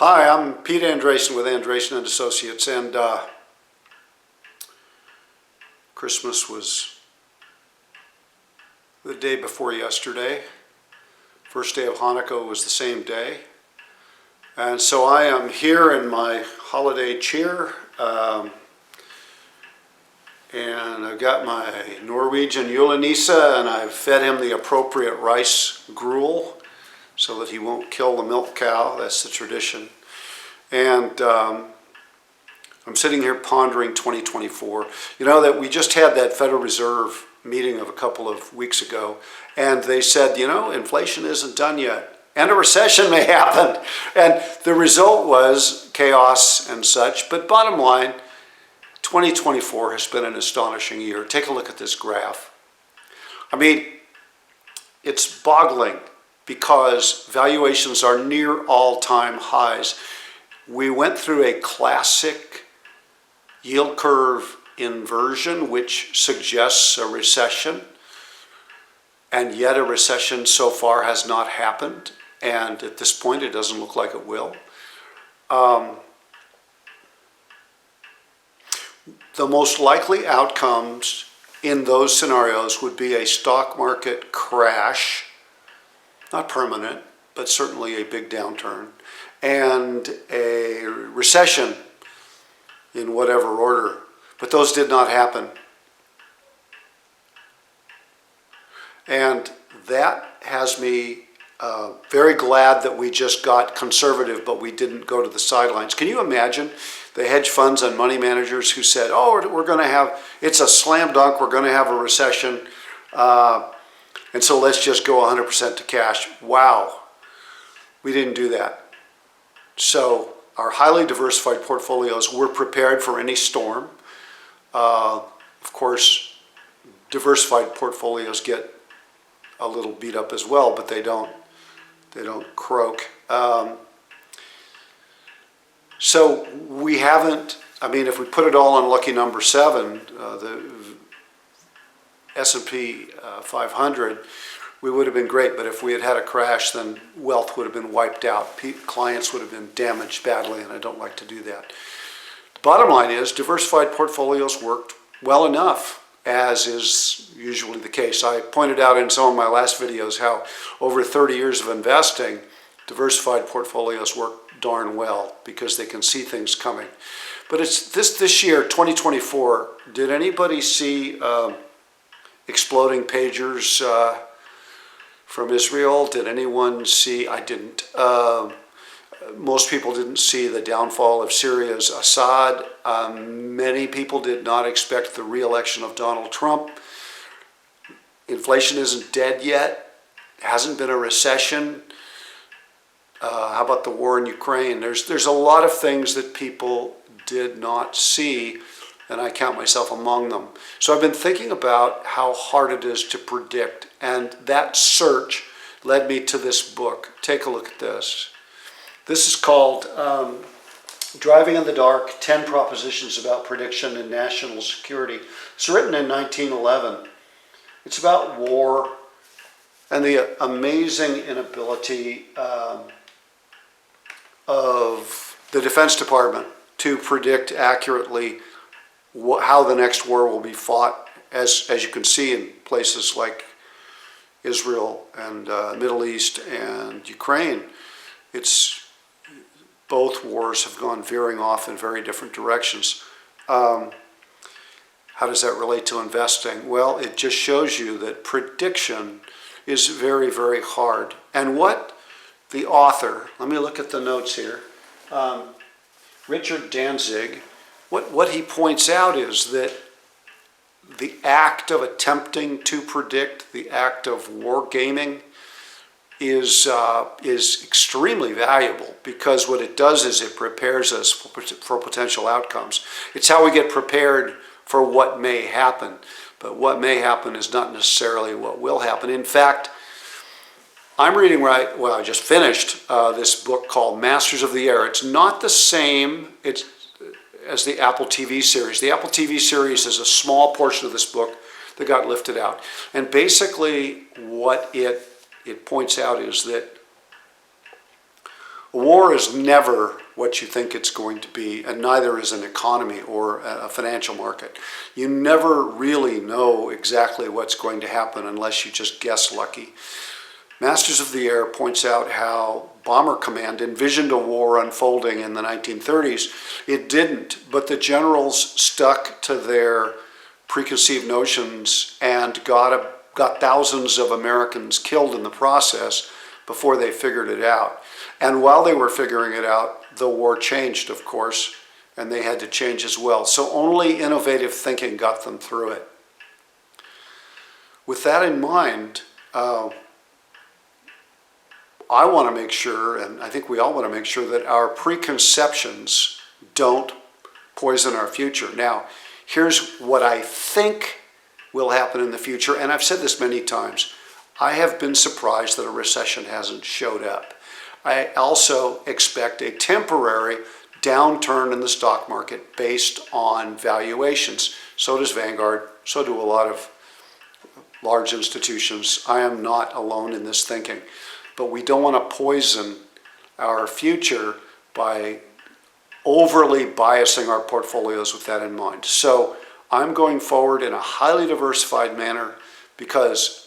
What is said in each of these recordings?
Hi, I'm Pete Andresen with Andresen & Associates, and Christmas was the day before yesterday. First day of Hanukkah was the same day. And so I am here in my holiday cheer, and I've got my Norwegian Julenisse, and I've fed him the appropriate rice gruel so that he won't kill the milk cow. That's the tradition. And I'm sitting here pondering 2024. You know that we just had that Federal Reserve meeting of a couple of weeks ago, and they said, you know, inflation isn't done yet, and a recession may happen. And the result was chaos and such. But bottom line, 2024 has been an astonishing year. Take a look at this graph. I mean, it's boggling because valuations are near all-time highs. We went through a classic yield curve inversion, which suggests a recession, and yet a recession so far has not happened, and at this point it doesn't look like it will. The most likely outcomes in those scenarios would be a stock market crash, not permanent, but certainly a big downturn, and a recession in whatever order. But those did not happen. And that has me very glad that we just got conservative, but we didn't go to the sidelines. Can you imagine the hedge funds and money managers who said, oh, we're going to have, it's a slam dunk, we're going to have a recession, and so let's just go 100% to cash. Wow. We didn't do that. So our highly diversified portfolios were prepared for any storm. Of course, diversified portfolios get a little beat up as well, but they don't croak. So we haven't, I mean, if we put it all on lucky number 7, the S&P 500, we would have been great, but if we had had a crash, then wealth would have been wiped out. Clients would have been damaged badly, and I don't like to do that. The bottom line is diversified portfolios worked well enough, as is usually the case. I pointed out in some of my last videos how over 30 years of investing, diversified portfolios work darn well because they can see things coming. But it's this year, 2024, did anybody see exploding pagers from Israel? Did anyone see? I didn't. Most people didn't see the downfall of Syria's Assad. Many people did not expect the re-election of Donald Trump. Inflation isn't dead yet. Hasn't been a recession. How about the war in Ukraine? There's a lot of things that people did not see, and I count myself among them. So I've been thinking about how hard it is to predict, and that search led me to this book. Take a look at this. This is called Driving in the Dark, 10 Propositions About Prediction and National Security. It's written in 1911. It's about war and the amazing inability of the Defense Department to predict accurately how the next war will be fought, as you can see in places like Israel and Middle East and Ukraine. Both wars have gone veering off in very different directions. How does that relate to investing? Well, it just shows you that prediction is very, very hard. And what the author, let me look at the notes here, Richard Danzig, what he points out is that the act of attempting to predict, the act of wargaming, is extremely valuable, because what it does is it prepares us for potential outcomes. It's how we get prepared for what may happen, but what may happen is not necessarily what will happen. In fact, I'm reading I just finished this book called Masters of the Air. It's not the same as the Apple TV series. The Apple TV series is a small portion of this book that got lifted out. And basically what it points out is that War is never what you think it's going to be, and neither is an economy or a financial market. You never really know exactly what's going to happen unless you just guess lucky. Masters of the Air points out how Bomber Command envisioned a war unfolding in the 1930s. It didn't, but the generals stuck to their preconceived notions and got thousands of Americans killed in the process before they figured it out. And while they were figuring it out, the war changed, of course, and they had to change as well. So only innovative thinking got them through it. With that in mind, I want to make sure, and I think we all want to make sure, that our preconceptions don't poison our future. Now, here's what I think will happen in the future, and I've said this many times. I have been surprised that a recession hasn't showed up. I also expect a temporary downturn in the stock market based on valuations. So does Vanguard, so do a lot of large institutions. I am not alone in this thinking. But we don't want to poison our future by overly biasing our portfolios with that in mind. So I'm going forward in a highly diversified manner because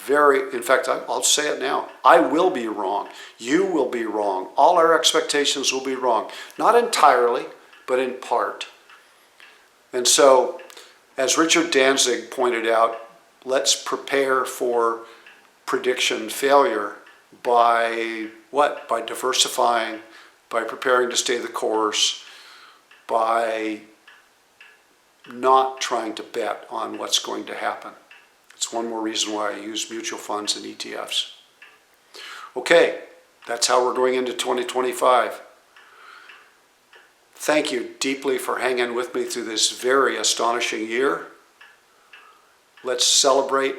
in fact, I'll say it now, I will be wrong. You will be wrong. All our expectations will be wrong. Not entirely, but in part. And so, as Richard Danzig pointed out, let's prepare for prediction failure by what? By diversifying, by preparing to stay the course, by not trying to bet on what's going to happen. It's one more reason why I use mutual funds and ETFs. Okay, that's how we're going into 2025. Thank you deeply for hanging with me through this very astonishing year. Let's celebrate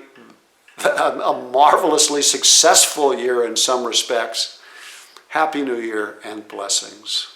a marvelously successful year in some respects. Happy New Year and blessings.